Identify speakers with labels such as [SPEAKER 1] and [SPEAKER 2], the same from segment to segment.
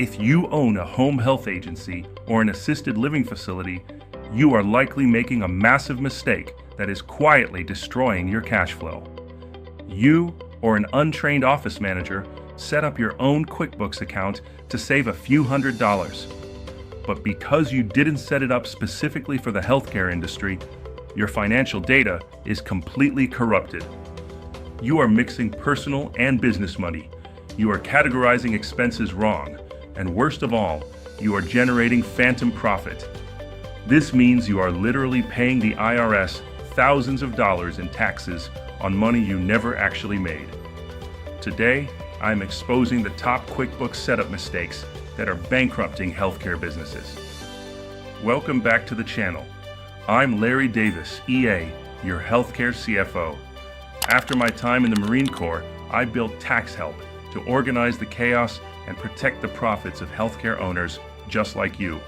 [SPEAKER 1] If you own a home health agency or an assisted living facility, you are likely making a massive mistake that is quietly destroying your cash flow. You or an untrained office manager set up your own QuickBooks account to save a few $100s. But because you didn't set it up specifically for the healthcare industry, your financial data is completely corrupted. You are mixing personal and business money. You are categorizing expenses wrong. And worst of all, you are generating phantom profit. This means you are literally paying the IRS thousands of dollars in taxes on money you never actually made. Today, I'm exposing the top QuickBooks setup mistakes that are bankrupting healthcare businesses. Welcome back to the channel. I'm Larry Davis, EA, your Healthcare CFO. After my time in the Marine Corps, I built Tax Help to organize the chaos and protect the profits of healthcare owners just like you.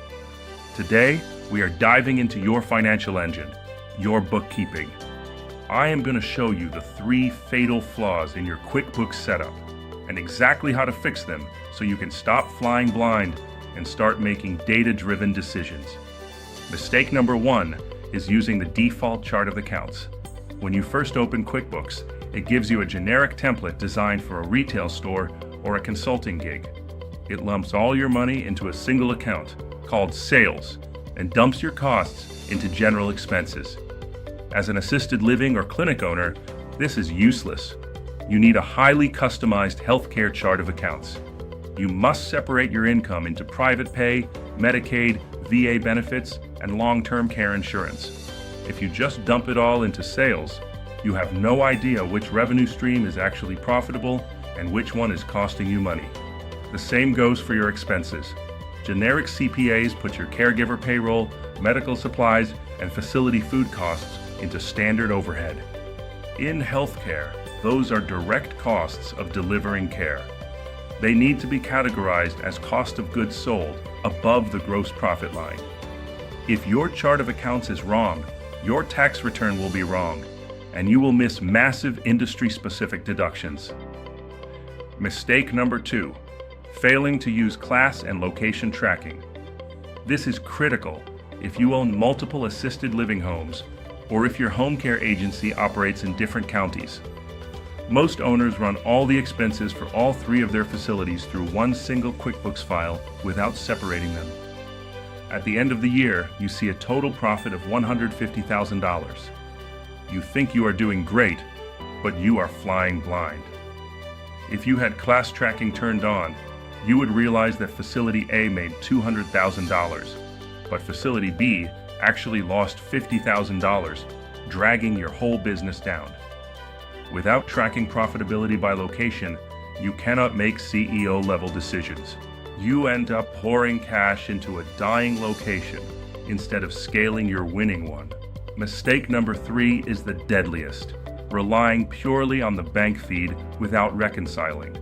[SPEAKER 1] Today, we are diving into your financial engine, your bookkeeping. I am going to show you the 3 fatal flaws in your QuickBooks setup and exactly how to fix them so you can stop flying blind and start making data-driven decisions. Mistake number 1 is using the default chart of accounts. When you first open QuickBooks, it gives you a generic template designed for a retail store or a consulting gig. It lumps all your money into a single account called Sales and dumps your costs into general expenses. As an assisted living or clinic owner, this is useless. You need a highly customized healthcare chart of accounts. You must separate your income into private pay, Medicaid, VA benefits, and long-term care insurance. If you just dump it all into Sales, you have no idea which revenue stream is actually profitable and which one is costing you money. The same goes for your expenses. Generic CPAs put your caregiver payroll, medical supplies, and facility food costs into standard overhead. In healthcare, those are direct costs of delivering care. They need to be categorized as cost of goods sold above the gross profit line. If your chart of accounts is wrong, your tax return will be wrong, and you will miss massive industry-specific deductions. Mistake number 2, failing to use class and location tracking. This is critical if you own multiple assisted living homes or if your home care agency operates in different counties. Most owners run all the expenses for all 3 of their facilities through one single QuickBooks file without separating them. At the end of the year, you see a total profit of $150,000. You think you are doing great, but you are flying blind. If you had class tracking turned on, you would realize that Facility A made $200,000, but Facility B actually lost $50,000, dragging your whole business down. Without tracking profitability by location, you cannot make CEO-level decisions. You end up pouring cash into a dying location instead of scaling your winning one. Mistake number 3 is the deadliest, relying purely on the bank feed without reconciling.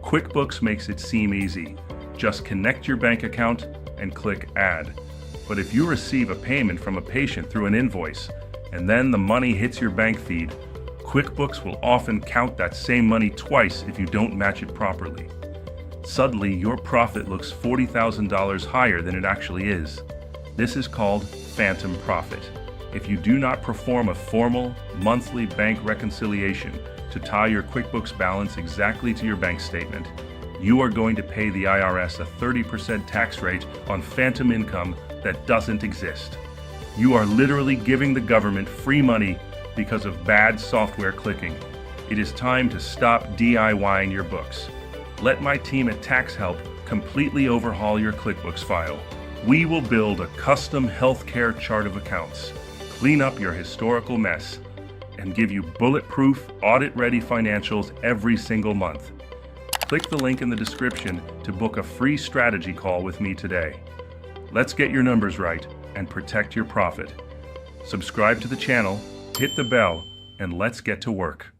[SPEAKER 1] QuickBooks makes it seem easy. Just connect your bank account and click Add. But if you receive a payment from a patient through an invoice, and then the money hits your bank feed, QuickBooks will often count that same money twice if you don't match it properly. Suddenly, your profit looks $40,000 higher than it actually is. This is called phantom profit. If you do not perform a formal, monthly bank reconciliation to tie your QuickBooks balance exactly to your bank statement, you are going to pay the IRS a 30% tax rate on phantom income that doesn't exist. You are literally giving the government free money because of bad software clicking. It is time to stop DIYing your books. Let my team at Tax Help completely overhaul your QuickBooks file. We will build a custom healthcare chart of accounts, clean up your historical mess, and give you bulletproof, audit-ready financials every single month. Click the link in the description to book a free strategy call with me today. Let's get your numbers right and protect your profit. Subscribe to the channel, hit the bell, and let's get to work.